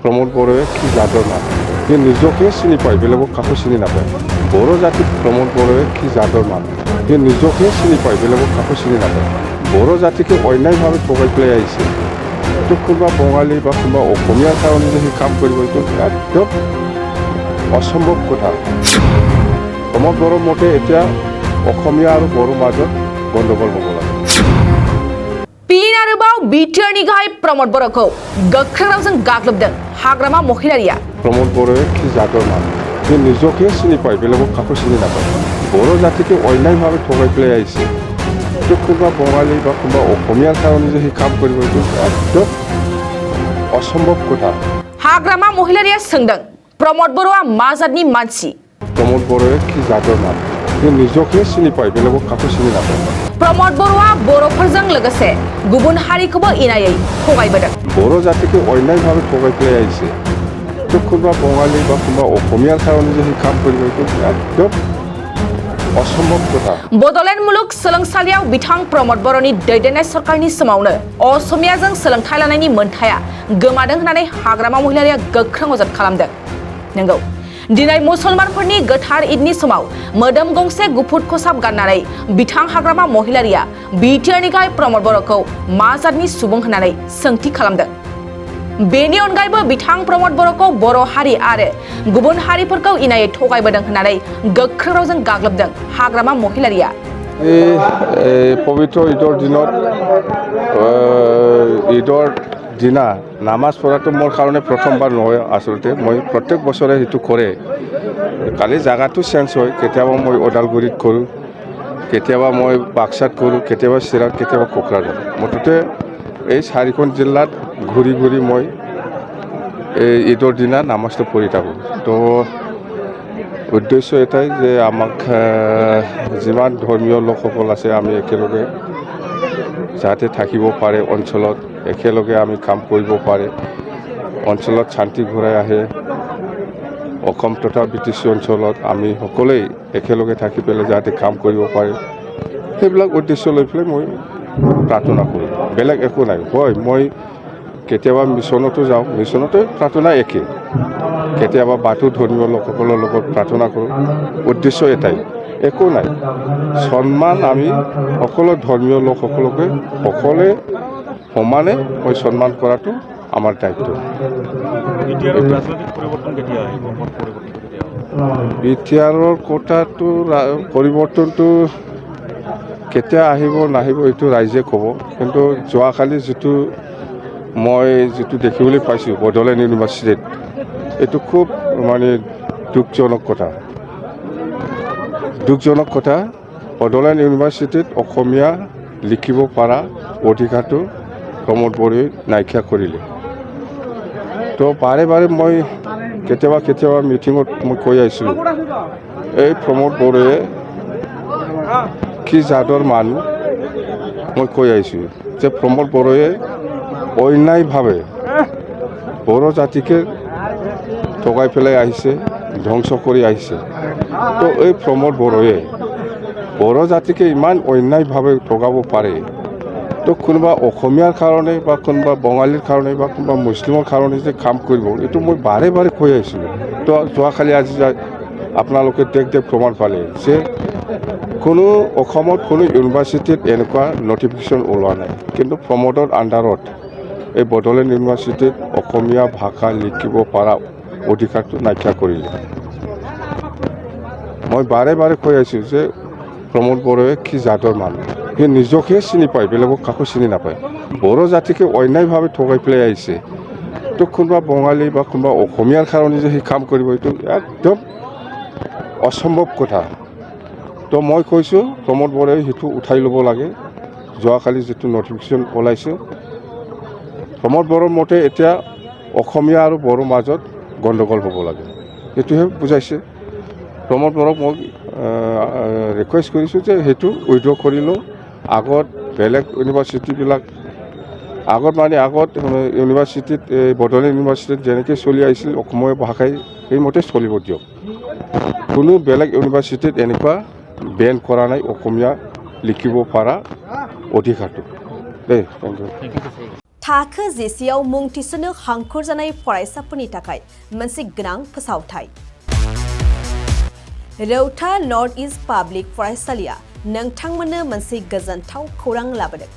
प्रमोद बर'आ कि जादर मान बे निजके चिनि पाय बेलेगक काको चिनि नापाय बर' जाति प्रमोद बर'आ कि जादर मान बे निजके चिनि पाय बेलेगक काको चिनि नापाय बर' जातिके अन्यायभावे थगाय पेलाय आइছে तो कोनबा बंगाली बा कोनबा अखमियार कारणे जे काम करिब एतो एकदम असम्भव कथा प्रमोद बर' मते एतिया अखमिया आरो बर' माजत गन्डगोल हबो लागे पीन आरोबाव बिटिआरनि गाहाय प्रमोद बर'खौ गोख्रों रावजों गाग्लोबदों हाग्रामा महिलारिया प्रमोद बर'आ कि जादर मान बे निजके चिनि पाय बेलेगक काको चिनि नापाय बर' जातिके अन्यायभावे थगाय पेलाय आइছে तो कोनबा बंगाली बा कोनबा अखमियार कारणे जे काम करिब एतो एकदम असम्भव कथा हाग्रामा महिलारिया सोंदों प्रमोद बर'आ मा जातनि मानसि प्रमोद बर'आ कि जादर मान बे निजके चिनि पाय बेलेगक काको चिनि नापाय प्रमोद बर'आ बर'फोरजों लोगोसे गुबुन हारिखौबो इनायै थगायबोदों बर' जातिके अन्यायभावे थगाय पेलाय आइছে तो कोनबा बंगाली बा कोनबा अखमियार कारणे जे काम करिब एतो एकदम असम्भव कथा बड'लेण्ड मुलुग सोलोंसालियाव बिथां प्रमोद बर'नि दैदेननाय सरकारनि समावनो असमियाजों सोलोंथाइ लानायनि मोनथाया गोमादों होननानै हाग्रामा महिलारिया गोख्रों अजद खालामदों नंगौ दिनै मुसलमानफोरनि गोथार ईदनि समाव मोदोम गंसे गुफुर खसाब गाननानै बिथां हाग्रामा महिलारिया बिटिआरनि गाहाय प्रमोद बर'खौ मा जातनि सुबुं होननानै सोंथि खालामदों बेनि अनगायैबो बिथां प्रमोद बर'खौ बर' हारि आरो गुबुन हारिफोरखौ इनायै थगायबोदों होननानै गोख्रों रावजों गाग्लोबदों हाग्रामा महिलारिया पवित्र ईदर दिनत ईदर दिना नामाज पढ़ातो मोर कारणे प्रथमबार নহয় आसलते मैं प्रत्येक बছৰে हेतु करे काली जागातो चेन्ज হয় केতিয়াबा मैं अदालगुरित करूँ केতিয়াबा मैं बाक्सात करूँ केতিয়াबा चिरां केতিয়াबा क'क्राझार मुठते এই চাৰিখন জিলাত ঘূৰি ঘূৰি মই ঈদৰ দিনা নামাজটো পঢ়ি থাকোঁ তো উদ্দেশ্য এটাই যে আমাক যিমান ধৰ্মীয় লোকসকল আছে আমি একেলগে যাতে থাকিব পাৰে অঞ্চলত একেলগে আমি কাম কৰিব পাৰে অঞ্চলত শান্তি ঘূৰাই আহে অসম তথা বিটিচি অঞ্চলত আমি সকলোৱে একেলগে থাকি পেলাই যাতে কাম কৰিব পাৰে সেইবিলাক উদ্দেশ্য লৈ পেলাই মই प्रार्थना करूँ बेलेग एको ना হয় मैं केतियाबा मिशनतो जाऊँ मिशनतो प्रार्थना एके केतियाबा बाथौ धर्मीय लोकসকলৰ লগত प्रार्थना करूँ उद्देश्य एटाই एको নাই सम्मान आमी সকলো ধৰ্মীয় লোকসকলকে সকলে সমানে মই सम्मान কৰাটো আমাৰ দায়িত্ব বিটিআৰৰ কোটাটো পৰিৱৰ্তনটো কেতিয়া আহিব নাহিব এইটো ৰাইজে ক'ব কিন্তু যোৱাকালি যিটো মই যিটো দেখিবলৈ পাইছোঁ বডলেণ্ড ইউনিভাৰ্চিটিত এইটো খুব মানে দুখজনক কথা বডলেণ্ড ইউনিভাৰ্চিটিত অসমীয়া লিখিব পৰা অধিকাৰটো প্ৰমোদ বৰ'ই নাইকিয়া কৰিলে তো বাৰে বাৰে মই কেতিয়াবা মিটিঙত মই কৈ আহিছিলোঁ এই প্ৰমোদ বৰ'ই কি জাদৰ মানুহ মই কৈ আহিছোঁ যে প্ৰমোদ বৰ'ই অন্যায়ভাৱে বৰ' জাতিকে ঠগাই পেলাই আহিছে ধ্বংস কৰি আহিছে তো এই প্ৰমোদ বৰ'ই বৰ' জাতিকে ইমান অন্যায়ভাৱে ঠগাব পাৰে তো কোনোবা অসমীয়াৰ কাৰণে বা কোনোবা বঙালীৰ কাৰণে বা কোনোবা মুছলিমৰ কাৰণে যে কাম কৰিব এইটো মই বাৰে বাৰে কৈ আহিছিলোঁ তো যোৱাকালি আজি আপোনালোকে দেখ প্ৰমাণ পালে যে কোনো অসমত কোনো ইউনিভাৰ্চিটিত এনেকুৱা নটিফিকেশ্যন ওলোৱা নাই কিন্তু প্ৰমোদৰ আণ্ডাৰত এই বডলেণ্ড ইউনিভাৰ্চিটিত অসমীয়া ভাষা লিখিব পৰা অধিকাৰটো নাইকিয়া কৰিলে মই বাৰে বাৰে কৈ আছোঁ যে প্ৰমোদ বৰ'ই কি জাদৰ মানুহ সি নিজকে চিনি পায় বেলেগক কাকো চিনি নাপায় বৰ' জাতিকে অন্যায়ভাৱে ঠগাই পেলাই আহিছে তো কোনোবা বঙালী বা কোনোবা অসমীয়াৰ কাৰণে যে সি কাম কৰিব এইটো একদম অসম্ভৱ কথা তো মই কৈছোঁ প্ৰমোদ বৰ'ই সেইটো উঠাই ল'ব লাগে যোৱাকালি যিটো নটিফিকেশ্যন ওলাইছে প্ৰমোদ বৰ'ৰ মতে এতিয়া অসমীয়া আৰু বড়ো মাজত গণ্ডগোল হ'ব লাগে সেইটোহে বুজাইছে প্ৰমোদ বৰ'ক মই ৰিকুৱেষ্ট কৰিছোঁ যে সেইটো উইড্ৰ কৰি লওঁ আগত বেলেগ ইউনিভাৰ্চিটিবিলাক আগত ইউনিভাৰ্চিটিত বডলেণ্ড ইউনিভাৰ্চিটিত যেনেকৈ চলি আহিছিল অসমীয়া ভাষাই সেইমতে চলিব দিয়ক কোনো বেলেগ ইউনিভাৰ্চিটিত এনেকুৱা বেন কৰা নাই অসমীয়া লিখিব পৰা অধিকাৰটো দেই থেংক ইউ थाखो जिसेआव मुं थिसननो हांखुर जानाय फरायसाफोरनि थाखाय मोनसे गोनां फोसावथाय। रौता नर्थ इस्ट पाब्लिक फरायसालिया नोंथांमोननो मोनसे गोजोनथाव खौरां लाबोदों।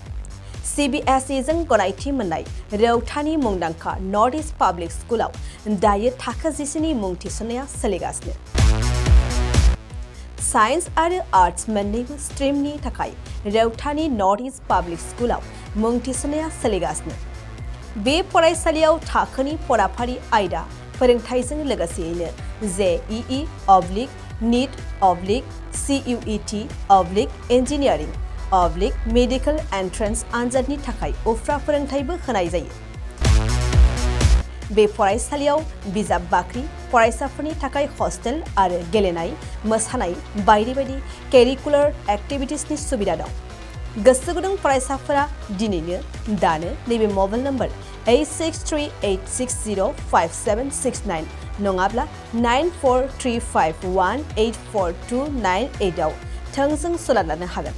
CBSE जों गनायथि मोननाय रौतानि मुंदांखा नर्थ इस्ट पाब्लिक स्कुलाव दायो थाखो जिसेनि मुं थिसननाया सोलिगासिनो। साइन्स आरो आर्ट्स मोन्नैबो स्ट्रिमनि थाखाय रौतानि नर्थ इस्ट पाब्लिक स्कुलाव मुं थिसननाया सोलिगासिनो। बे फरायसालियाव थाखोनि फराफारि आयदा फोरोंथायजों लोगोसेयैनो JEE/NEET/CUET/ इन्जिनियारिं/ मेडिकेल एन्ट्रेन्स आनजादनि थाखाय उफ्रा फोरोंथायबो होनाय जायो। बे फरायसालियाव बिजाब बाख्रि, फरायसाफोरनि थाखाय हस्टेल आरो गेलेनाय, मोसानाय बायदि बायदि केरिकुलार एक्टिभिटिसनि सुबिदा दं। गोसो गुदुं फरायसाफोरा दिनैनो दानो नैबे मबाइल नम्बर 8638605769 नङाब्ला 9435184298 आव थोंजों सोलोंनो हागोन।